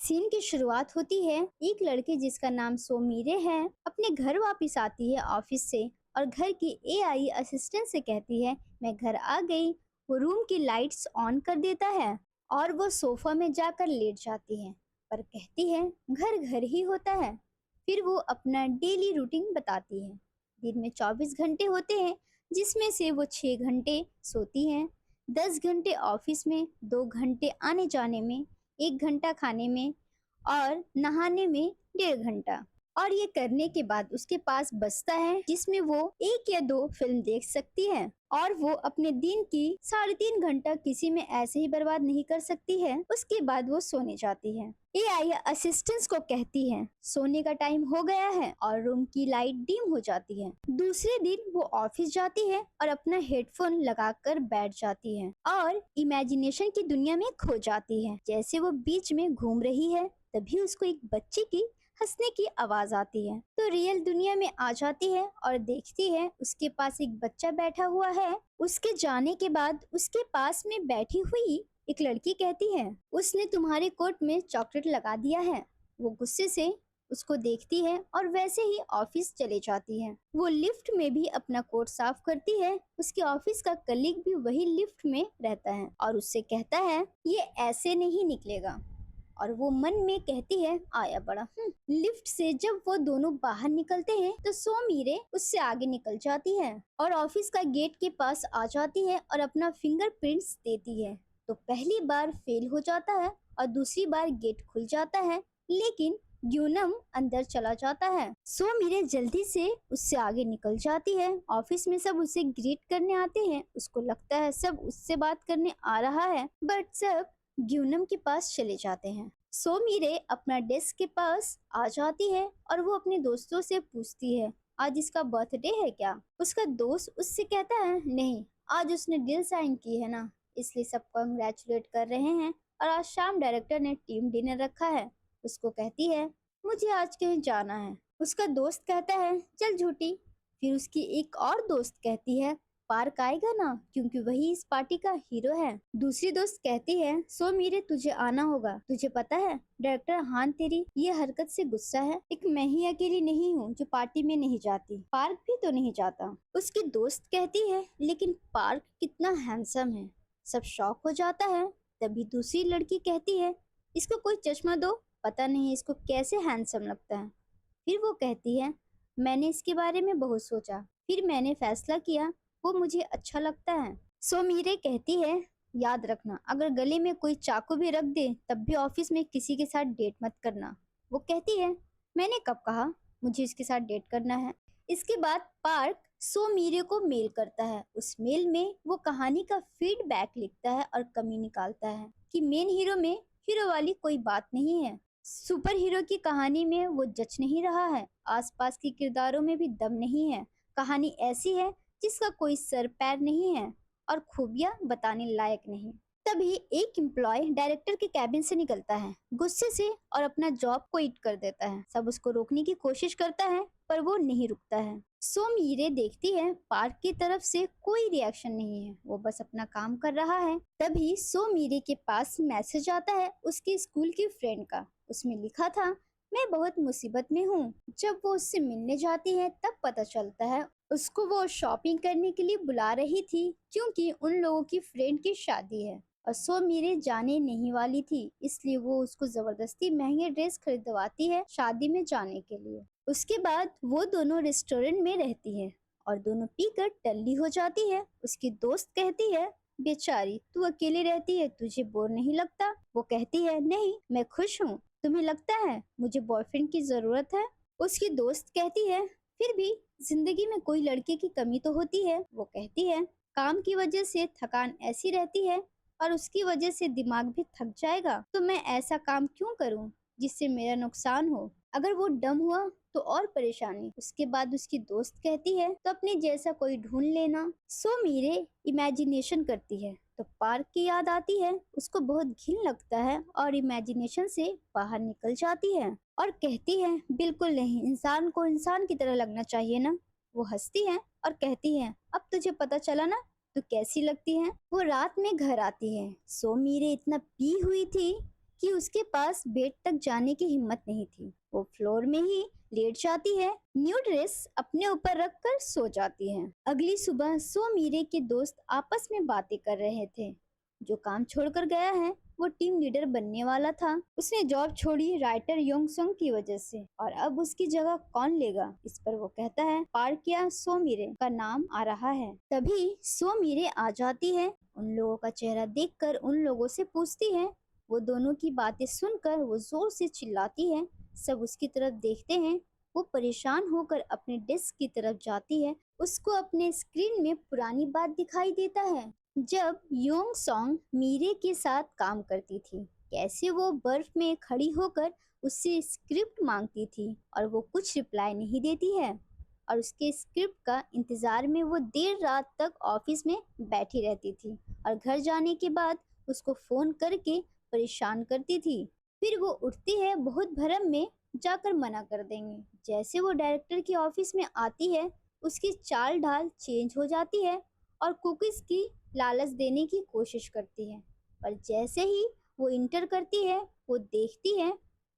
Scene की शुरुआत होती है। एक लड़की जिसका नाम सोमीरे है अपने घर वापस आती है ऑफिस से और घर की एआई असिस्टेंट से कहती है मैं घर आ गई। वो रूम की लाइट्स ऑन कर देता है और वो सोफा में जाकर लेट जाती है, पर कहती है घर घर ही होता है। फिर वो अपना डेली रूटीन बताती है। दिन में 24 घंटे होते हैं, जिसमें से वो 6 घंटे सोती हैं, 10 घंटे ऑफिस में, 2 घंटे आने जाने में, 1 घंटा खाने में और नहाने में 1.5 घंटा। और ये करने के बाद उसके पास बचता है जिसमें वो 1 या 2 फिल्म देख सकती है। और वो अपने दिन की 3.5 घंटा किसी में ऐसे ही बर्बाद नहीं कर सकती है। उसके बाद वो सोने जाती है। एआई असिस्टेंट को कहती है सोने का टाइम हो गया है और रूम की लाइट डिम हो जाती है। दूसरे दिन वो ऑफिस जाती है और अपना हेडफोन लगाकर बैठ जाती है और इमेजिनेशन की दुनिया में खो जाती है। जैसे वो बीच में घूम रही है, तभी उसको एक बच्चे की हंसने की आवाज आती है, तो रियल दुनिया में आ जाती है और देखती है उसके पास एक बच्चा बैठा हुआ है। उसके जाने के बाद उसके पास में बैठी हुई एक लड़की कहती है उसने तुम्हारे कोट में चॉकलेट लगा दिया है। वो गुस्से से उसको देखती है और वैसे ही ऑफिस चले जाती है। वो लिफ्ट में भी अपना कोट साफ करती है। उसके ऑफिस का कलीग भी वही लिफ्ट में रहता है और उससे कहता है ये ऐसे नहीं निकलेगा, और वो मन में कहती है आया बड़ा। लिफ्ट से जब वो दोनों बाहर निकलते हैं तो सोमीरे उससे आगे निकल जाती है और ऑफिस का गेट के पास आ जाती है और अपना फिंगरप्रिंट्स देती है। तो पहली बार फेल हो जाता है और दूसरी बार गेट खुल जाता है, लेकिन ग्यूनम अंदर चला जाता है। सोमीरे जल्दी से उससे आगे निकल जाती है। ऑफिस में सब उसे ग्रीट करने आते हैं। उसको लगता है सब उससे बात करने आ रहा है, बट सब ग्यूनम के पास चले जाते हैं। सोमीरे अपना डेस्क के पास आ जाती है और वो अपने दोस्तों से पूछती है आज इसका बर्थडे है क्या। उसका दोस्त उससे कहता है नहीं, आज उसने डील साइन की है ना, इसलिए सब कंग्रेचुलेट कर रहे हैं और आज शाम डायरेक्टर ने टीम डिनर रखा है। उसको कहती है मुझे आज कहीं जाना है। उसका दोस्त कहता है चल झूठी। फिर उसकी एक और दोस्त कहती है पार्क आएगा ना, क्योंकि वही इस पार्टी का हीरो है। दूसरी दोस्त कहती है सो मीरे तुझे आना होगा, तुझे पता है डायरेक्टर हान तेरी ये हरकत से गुस्सा है। एक मैं ही अकेली नहीं हूँ जो पार्टी में नहीं जाती, पार्क भी तो नहीं जाता। उसकी दोस्त कहती है लेकिन पार्क कितना हैंडसम है। सब शॉक हो जाता है। तभी दूसरी लड़की कहती है इसको कोई चश्मा दो, पता नहीं इसको कैसे हैंडसम लगता है। फिर वो कहती है मैंने इसके बारे में बहुत सोचा, फिर मैंने फैसला किया वो मुझे अच्छा लगता है। सोमीरे कहती है याद रखना अगर गले में कोई चाकू भी रख दे तब भी ऑफिस में किसी के साथ डेट मत करना। वो कहती है मैंने कब कहा मुझे इसके साथ डेट करना है। इसके बाद पार्क सोमीरे को मेल करता है। उस मेल में वो कहानी का फीडबैक लिखता है और कमी निकालता है कि मेन हीरो में हीरो वाली कोई बात नहीं है। सुपर हीरो की कहानी में वो जच नहीं रहा है। आसपास के किरदारों में भी दम नहीं है। कहानी ऐसी है जिसका कोई सर पैर नहीं है और खूबियां बताने लायक नहीं। तभी एक एम्प्लॉय डायरेक्टर के कैबिन से निकलता है गुस्से से और अपना जॉब क्विट कर देता है। सब उसको रोकने की कोशिश करता है पर वो नहीं रुकता है। सोमीरे देखती है पार्क की तरफ से कोई रिएक्शन नहीं है, वो बस अपना काम कर रहा है। तभी सोमीरे के पास मैसेज आता है उसके स्कूल की फ्रेंड का। उसमें लिखा था मैं बहुत मुसीबत में हूँ। जब वो उससे मिलने जाती है तब पता चलता है उसको वो शॉपिंग करने के लिए बुला रही थी, क्योंकि उन लोगों की फ्रेंड की शादी है और सो मेरे जाने नहीं वाली थी, इसलिए वो उसको जबरदस्ती महंगे ड्रेस खरीदवाती है शादी में जाने के लिए। उसके बाद वो दोनों रेस्टोरेंट में रहती है और दोनों पीकर टल्ली हो जाती है। उसकी दोस्त कहती है बेचारी तू अकेली रहती है, तुझे बोर नहीं लगता। वो कहती है नहीं मैं खुश हूँ, तुम्हें लगता है मुझे बॉयफ्रेंड की जरूरत है। उसकी दोस्त कहती है फिर भी जिंदगी में कोई लड़के की कमी तो होती है। वो कहती है काम की वजह से थकान ऐसी रहती है और उसकी वजह से दिमाग भी थक जाएगा, तो मैं ऐसा काम क्यों करूं जिससे मेरा नुकसान हो। अगर वो डम हुआ तो और परेशानी। उसके बाद उसकी दोस्त कहती है तो अपने जैसा कोई ढूंढ लेना। सो मीरे इमेजिनेशन करती है तो पार्क की याद आती है। उसको बहुत घिन लगता है और इमेजिनेशन से बाहर निकल जाती है और कहती है बिल्कुल नहीं, इंसान को इंसान की तरह लगना चाहिए ना। वो हंसती है और कहती है अब तुझे पता चला ना तू कैसी लगती है। वो रात में घर आती है। सो मीरे इतना पी हुई थी कि उसके पास बेड तक जाने की हिम्मत नहीं थी। वो फ्लोर में ही लेट जाती है, न्यू ड्रेस अपने ऊपर रखकर सो जाती है। अगली सुबह सो मीरे के दोस्त आपस में बातें कर रहे थे। जो काम छोड़कर गया है वो टीम लीडर बनने वाला था। उसने जॉब छोड़ी राइटर योंग सोंग की वजह से, और अब उसकी जगह कौन लेगा, इस पर वो कहता है पार्क या सो मीरे का नाम आ रहा है। तभी सो मीरे आ जाती है। उन लोगों का चेहरा देखकर उन लोगों से पूछती है। वो दोनों की बातें सुनकर वो जोर से चिल्लाती है। सब उसकी तरफ देखते हैं। वो परेशान होकर अपने डेस्क की तरफ जाती है। उसको अपने स्क्रीन में पुरानी बात दिखाई देता है जब योंग सॉन्ग मीरे के साथ काम करती थी। कैसे वो बर्फ में खड़ी होकर उससे स्क्रिप्ट मांगती थी और वो कुछ रिप्लाई नहीं देती है, और उसके स्क्रिप्ट का इंतजार में वो देर रात तक ऑफिस में बैठी रहती थी और घर जाने के बाद उसको फोन करके परेशान करती थी। फिर वो उठती है, बहुत भरम में जाकर मना कर देंगे। जैसे वो डायरेक्टर की ऑफिस में आती है उसकी चाल ढाल चेंज हो जाती है और कुकीज की लालच देने की कोशिश करती है। पर जैसे ही वो इंटर करती है वो देखती है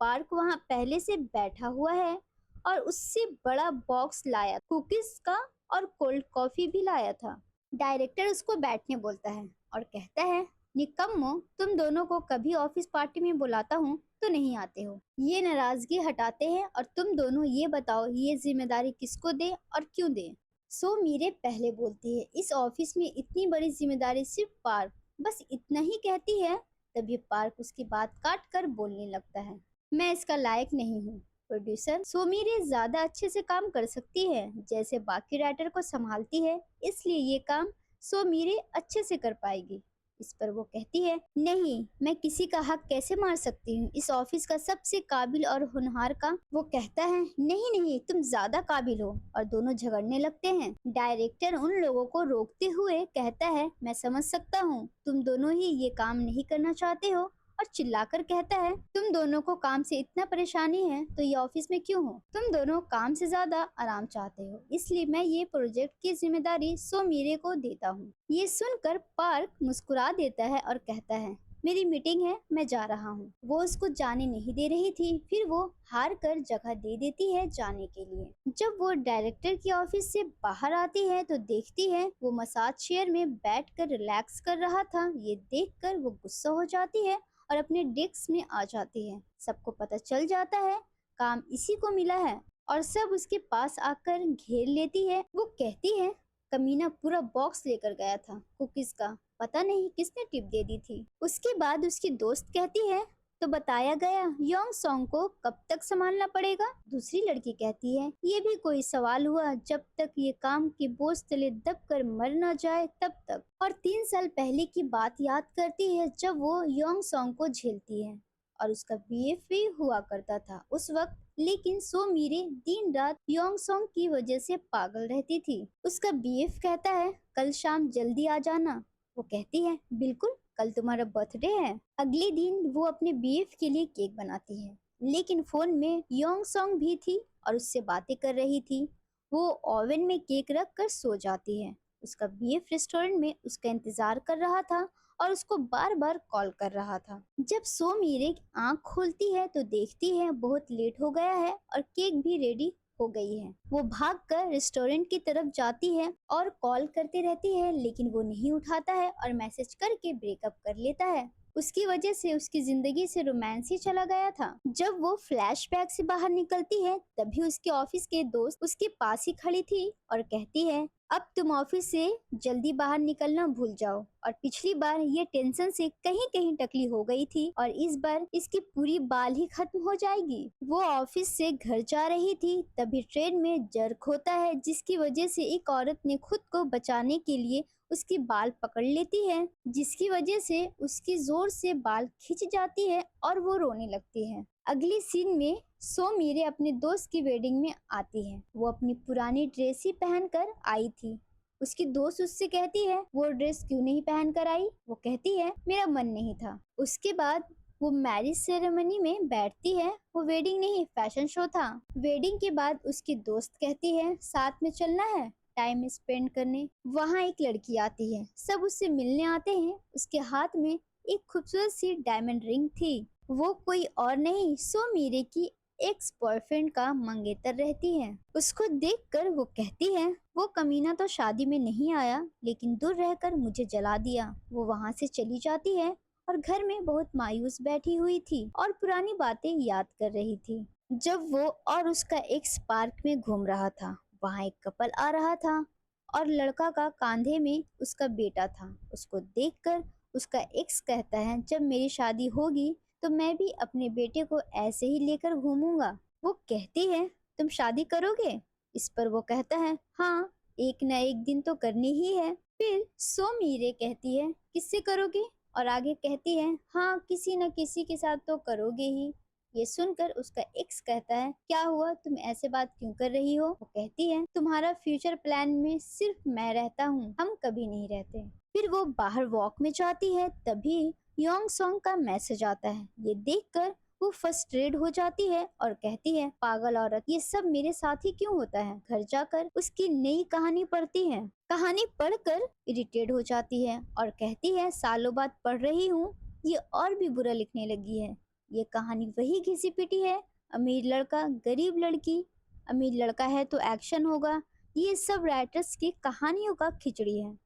पार्क वहाँ पहले से बैठा हुआ है और उससे बड़ा बॉक्स लाया कुकीज का और कोल्ड कॉफी भी लाया था। डायरेक्टर उसको बैठने बोलता है और कहता है निकम्मो, तुम दोनों को कभी ऑफिस पार्टी में बुलाता हूँ तो नहीं आते हो। ये नाराजगी हटाते हैं और तुम दोनों ये बताओ ये जिम्मेदारी किसको दे और क्यों दे। सो मीरे पहले बोलती है इस ऑफिस में इतनी बड़ी जिम्मेदारी सिर्फ पार्क, बस इतना ही कहती है। तभी पार्क उसकी बात काट कर बोलने लगता है मैं इसका लायक नहीं हूँ। प्रोड्यूसर सोमीरे ज्यादा अच्छे से काम कर सकती है जैसे बाकी राइटर को संभालती है, इसलिए ये काम सोमीरे अच्छे से कर पाएगी। इस पर वो कहती है नहीं, मैं किसी का हक कैसे मार सकती हूँ, इस ऑफिस का सबसे काबिल और होनहार का। वो कहता है नहीं नहीं, तुम ज्यादा काबिल हो, और दोनों झगड़ने लगते हैं। डायरेक्टर उन लोगों को रोकते हुए कहता है मैं समझ सकता हूँ तुम दोनों ही ये काम नहीं करना चाहते हो, और चिल्लाकर कहता है तुम दोनों को काम से इतना परेशानी है तो ये ऑफिस में क्यों हो। तुम दोनों काम से ज्यादा आराम चाहते हो, इसलिए मैं ये प्रोजेक्ट की जिम्मेदारी सोमीरे को देता हूँ। ये सुनकर पार्क मुस्कुरा देता है और कहता है मेरी मीटिंग है, मैं जा रहा हूँ। वो उसको जाने नहीं दे रही थी, फिर वो हार कर जगह दे देती है जाने के लिए। जब वो डायरेक्टर की ऑफिस से बाहर आती है तो देखती है वो मसाज चेयर में बैठकर रिलैक्स कर रहा था। ये देखकर वो गुस्सा हो जाती है और अपने डेस्क में आ जाती है। सबको पता चल जाता है काम इसी को मिला है और सब उसके पास आकर घेर लेती है। वो कहती है कमीना पूरा बॉक्स लेकर गया था कुकीज का, पता नहीं किसने टिप दे दी थी। उसके बाद उसकी दोस्त कहती है तो बताया गया योंग सॉन्ग को कब तक संभालना पड़ेगा। दूसरी लड़की कहती है ये भी कोई सवाल हुआ, जब तक ये काम के बोझ तले दब कर मर न जाए तब तक। और 3 साल पहले की बात याद करती है जब वो योंग सॉन्ग को झेलती है और उसका बीएफ भी हुआ करता था उस वक्त। लेकिन सो मीरे दिन रात योंग सॉन्ग की वजह से पागल रहती थी। उसका बीएफ कहता है कल शाम जल्दी आ जाना। वो कहती है बिल्कुल, कल तुम्हारा बर्थडे है। अगले दिन वो अपने बीएफ के लिए केक बनाती है, लेकिन फोन में योंग सॉन्ग भी थी और उससे बातें कर रही थी। वो ओवन में केक रख कर सो जाती है। उसका बीएफ रेस्टोरेंट में उसका इंतजार कर रहा था और उसको बार बार कॉल कर रहा था। जब सो मीरे आंख खोलती है तो देखती है बहुत लेट हो गया है और केक भी रेडी हो गई है। वो भागकर रेस्टोरेंट की तरफ जाती है और कॉल करती रहती है, लेकिन वो नहीं उठाता है और मैसेज करके ब्रेकअप कर लेता है। उसकी वजह से उसकी जिंदगी से रोमांस ही चला गया था। जब वो फ्लैशबैक से बाहर निकलती है तभी उसके ऑफिस के दोस्त उसके पास ही खड़ी थी और कहती है अब तुम ऑफिस से जल्दी बाहर निकलना भूल जाओ, और पिछली बार ये टेंशन से कहीं कहीं टकली हो गई थी और इस बार इसकी पूरी बाल ही खत्म हो जाएगी। वो ऑफिस से घर जा रही थी तभी ट्रेन में जर्क होता है, जिसकी वजह से एक औरत ने खुद को बचाने के लिए उसकी बाल पकड़ लेती है, जिसकी वजह से उसकी जोर से बाल खिंच जाती है और वो रोने लगती है। अगली सीन में सो मीरे अपने दोस्त की वेडिंग में आती है। वो अपनी पुरानी ड्रेस ही पहनकर आई थी। उसकी दोस्त उससे कहती है वो ड्रेस क्यों नहीं पहन कर आई। वो कहती है मेरा मन नहीं था। उसके बाद वो मैरिज सेरेमनी में बैठती है। वो वेडिंग नहीं फैशन शो था। वेडिंग के बाद उसकी दोस्त कहती है साथ में चलना है टाइम स्पेंड करने। वहाँ एक लड़की आती है, सब उससे मिलने आते हैं। उसके हाथ में एक खूबसूरत सी डायमंड रिंग थी। वो कोई और नहीं सोमीरे की एक्स बॉयफ्रेंड का मंगेतर रहती है। उसको देखकर वो कहती है, वो कमीना तो शादी में नहीं आया लेकिन दूर रहकर मुझे जला दिया। वो वहाँ से चली जाती है और घर में बहुत मायूस बैठी हुई थी और पुरानी बातें याद कर रही थी। जब वो और उसका एक्स पार्क में घूम रहा था, वहाँ एक कपल आ रहा था और लड़का का कांधे में उसका बेटा था। उसको देखकर उसका एक्स कहता है, जब मेरी शादी होगी तो मैं भी अपने बेटे को ऐसे ही लेकर घूमूंगा। वो कहती है, तुम शादी करोगे? इस पर वो कहता है, हाँ, एक न एक दिन तो करनी ही है। फिर सोमीरे कहती है, किससे करोगे? और आगे कहती है, हाँ, किसी न किसी के साथ तो करोगे ही। ये सुनकर उसका एक्स कहता है, क्या हुआ, तुम ऐसे बात क्यों कर रही हो? वो कहती है, तुम्हारा फ्यूचर प्लान में सिर्फ मैं रहता हूँ, हम कभी नहीं रहते। फिर वो बाहर वॉक में जाती है, तभी योंग सॉन्ग का मैसेज आता है। ये देखकर वो फ्रस्ट्रेट हो जाती है और कहती है, पागल औरत, ये सब मेरे साथ ही क्यों होता है? घर जाकर उसकी नई कहानी पढ़ती है। कहानी पढ़कर इरिटेट हो जाती है और कहती है, सालों बाद पढ़ रही हूँ, ये और भी बुरा लिखने लगी है। ये कहानी वही घिसी पिटी है, अमीर लड़का गरीब लड़की, अमीर लड़का है तो एक्शन होगा। ये सब राइटर्स की कहानियों का खिचड़ी है।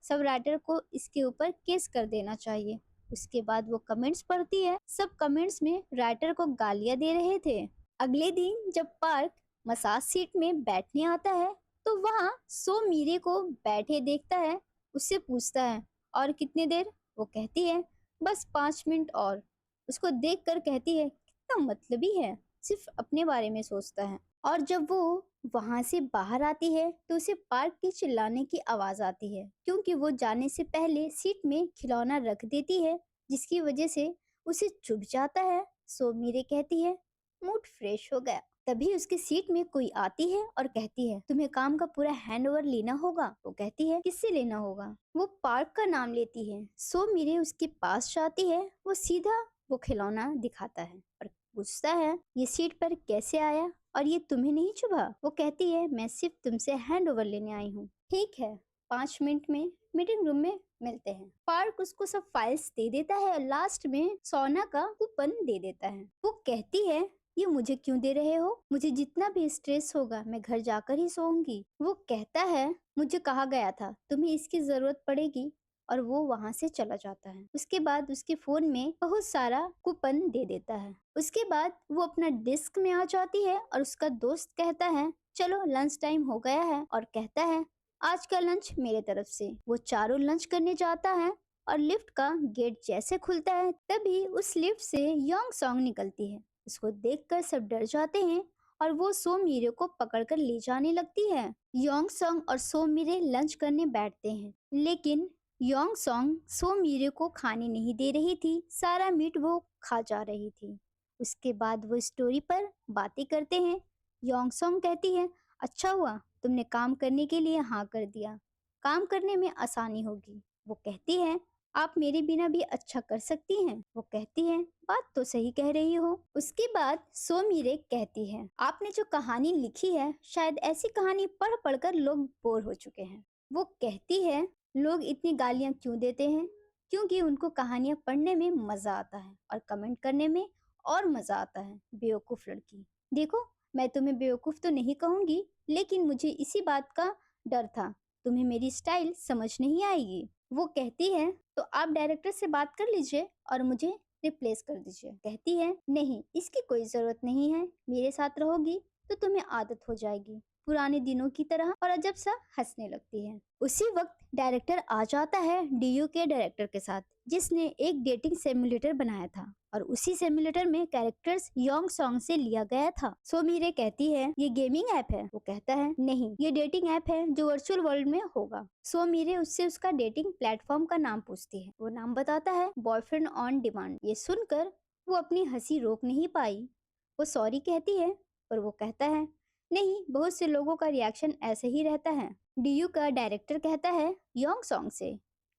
सब राइटर को इसके ऊपर केस कर देना चाहिए। उसके बाद वो कमेंट्स पढ़ती है। सब कमेंट्स में राइटर को गालियां दे रहे थे। अगले दिन जब पार्क मसाज सीट में बैठने आता है तो वहाँ सो मीरे को बैठे देखता है। उससे पूछता है, और कितने देर? वो कहती है, बस 5 मिनट और। उसको देख कर कहती है, कितना मतलबी है, सिर्फ अपने बारे में सोचता है। और जब वो वहां से बाहर आती है तो उसे पार्क के चिल्लाने की आवाज आती है, क्योंकि वो जाने से पहले सीट में खिलौना रख देती है, जिसकी वजह से उसे चुभ जाता है। सो मीरे कहती है, मूड फ्रेश हो गया। तभी उसकी सीट में कोई आती है और कहती है, तुम्हें काम का पूरा हैंड ओवर लेना होगा। वो कहती है, किससे लेना होगा? वो पार्क का नाम लेती है। सो मीरे उसके पास जाती है। वो सीधा वो खिलौना दिखाता है और पूछता है, ये सीट पर कैसे आया और ये तुम्हें नहीं चुभा? वो कहती है, मैं सिर्फ तुमसे हैंड ओवर लेने आई हूँ। ठीक है, 5 मिनट में मीटिंग रूम में मिलते हैं। पार्क उसको सब फाइल्स दे देता है और लास्ट में सोना का कूपन दे देता है। वो कहती है, ये मुझे क्यों दे रहे हो? मुझे जितना भी स्ट्रेस होगा मैं घर जाकर ही सोऊंगी। वो कहता है, मुझे कहा गया था तुम्हें इसकी जरूरत पड़ेगी, और वो वहां से चला जाता है। उसके बाद उसके फोन में बहुत सारा कूपन दे देता है। उसके बाद वो अपना डेस्क में आ जाती है और उसका दोस्त कहता है, चलो लंच टाइम हो गया है, और कहता है, आज का लंच मेरे तरफ से। वो चारों लंच करने जाता है और लिफ्ट का गेट जैसे खुलता है तभी उस लिफ्ट से योंग सॉन्ग निकलती है। उसको देखकर सब डर जाते हैं और वो सो मीरे को पकड़कर ले जाने लगती है। योंग सॉन्ग और सो मीरे लंच करने बैठते हैं, लेकिन योंग सॉन्ग सो मीरे को खाने नहीं दे रही थी। सारा मीट वो खा जा रही थी। उसके बाद वो स्टोरी पर बातें करते हैं। योंग सॉन्ग कहती है, अच्छा हुआ तुमने काम करने के लिए हाँ कर दिया, काम करने में आसानी होगी। वो कहती है, आप मेरे बिना भी अच्छा कर सकती हैं। वो कहती है, बात तो सही कह रही हो। उसके बाद सो मीरे कहती है, आपने जो कहानी लिखी है शायद ऐसी कहानी पढ़ पढ़कर लोग बोर हो चुके हैं। वो कहती है, लोग इतनी गालियां क्यों देते हैं? क्योंकि उनको कहानियां पढ़ने में मजा आता है और कमेंट करने में और मजा आता है। बेवकूफ लड़की। देखो, मैं तुम्हें बेवकूफ तो नहीं कहूंगी, लेकिन मुझे इसी बात का डर था, तुम्हें मेरी स्टाइल समझ नहीं आएगी। वो कहती है, तो आप डायरेक्टर से बात कर लीजिए और मुझे रिप्लेस कर दीजिए। कहती है, नहीं, इसकी कोई जरूरत नहीं है, मेरे साथ रहोगी तो तुम्हें आदत हो जाएगी, पुराने दिनों की तरह। और अजब सा हंसने लगती है। उसी वक्त डायरेक्टर आ जाता है डीयू के डायरेक्टर के साथ, जिसने एक डेटिंग सिमुलेटर बनाया था और उसी सिमुलेटर में कैरेक्टर्स योंग सॉन्ग से लिया गया था। सो मीरे कहती है, ये गेमिंग ऐप है? वो कहता है, नहीं, ये डेटिंग ऐप है जो वर्चुअल वर्ल्ड में होगा। सो मीरे उससे उसका डेटिंग प्लेटफॉर्म का नाम पूछती है। वो नाम बताता है, बॉयफ्रेंड ऑन डिमांड। ये सुनकर वो अपनी हंसी रोक नहीं पाई। वो सॉरी कहती है, पर वो कहता है, नहीं, बहुत से लोगों का रिएक्शन ऐसे ही रहता है। डीयू का डायरेक्टर कहता है योंग सॉन्ग से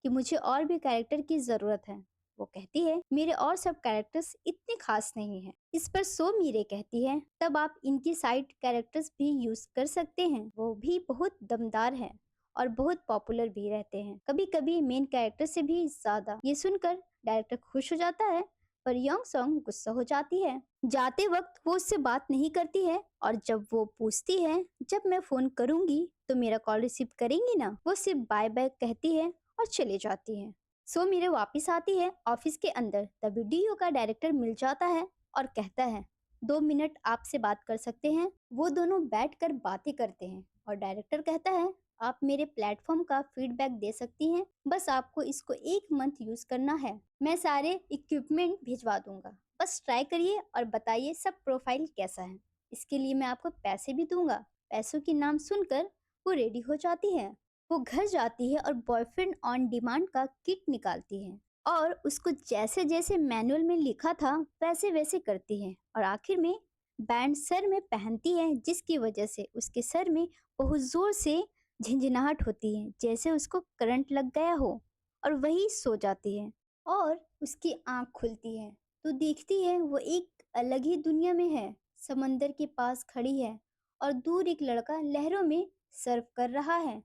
कि मुझे और भी कैरेक्टर की जरूरत है। वो कहती है, मेरे और सब कैरेक्टर्स इतने खास नहीं हैं। इस पर सो मीरे कहती है, तब आप इनकी साइड कैरेक्टर्स भी यूज कर सकते हैं, वो भी बहुत दमदार है और बहुत पॉपुलर भी रहते हैं, कभी कभी मेन कैरेक्टर से भी ज्यादा। ये सुनकर डायरेक्टर खुश हो जाता है पर योंग सॉन्ग गुस्सा हो जाती है। जाते वक्त वो उससे बात नहीं करती है और जब वो पूछती है जब मैं फोन करूंगी तो मेरा कॉल रिसीव करेंगी ना, वो सिर्फ बाय बाय कहती है और चले जाती है। सो मेरे वापस आती है ऑफिस के अंदर, तभी डीओ का डायरेक्टर मिल जाता है और कहता है 2 मिनट आपसे बात कर सकते हैं। वो दोनों बैठकर बातें करते हैं और डायरेक्टर कहता है आप मेरे प्लेटफॉर्म का फीडबैक दे सकती हैं, बस आपको इसको 1 मंथ यूज करना है। मैं सारे इक्विपमेंट भिजवा दूंगा, बस ट्राई करिए और बताइए सब प्रोफाइल कैसा है। इसके लिए मैं आपको पैसे भी दूंगा। पैसों के नाम सुनकर वो रेडी हो जाती है। वो घर जाती है और बॉयफ्रेंड ऑन डिमांड का किट निकालती है और उसको जैसे जैसे मैनुअल में लिखा था वैसे वैसे करती है और आखिर में बैंड सर में पहनती है, जिसकी वजह से उसके सर में बहुत जोर से झंझनाहट होती है, जैसे उसको करंट लग गया हो, और वही सो जाती है। और उसकी आंख खुलती है तो देखती है वो एक अलग ही दुनिया में है। समंदर के पास खड़ी है और दूर एक लड़का लहरों में सर्फ कर रहा है।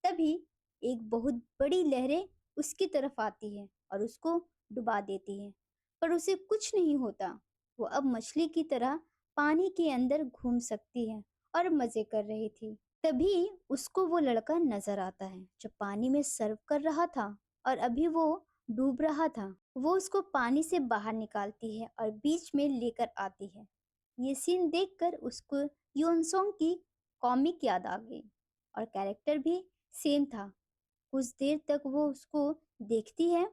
तभी एक बहुत बड़ी लहरें उसकी तरफ आती है और उसको डुबा देती है, पर उसे कुछ नहीं होता। वो अब मछली की तरह पानी के अंदर घूम सकती है और मजे कर रही थी। तभी उसको वो लड़का नजर आता है जो पानी में सर्व कर रहा था और अभी वो डूब रहा था। वो उसको पानी से बाहर निकालती है और बीच में लेकर आती है। ये सीन देखकर उसको योनसोंग की कॉमिक याद आ गई और कैरेक्टर भी सेम था। कुछ देर तक वो उसको देखती है,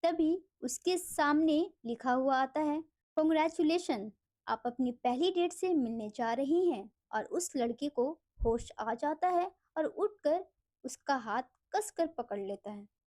तभी उसके सामने लिखा हुआ आता है कॉन्ग्रेचुलेशन, आप अपनी पहली डेट से मिलने जा रही हैं। और उस लड़के को होश आ जाता है और उठकर उसका हाथ कसकर पकड़ लेता है।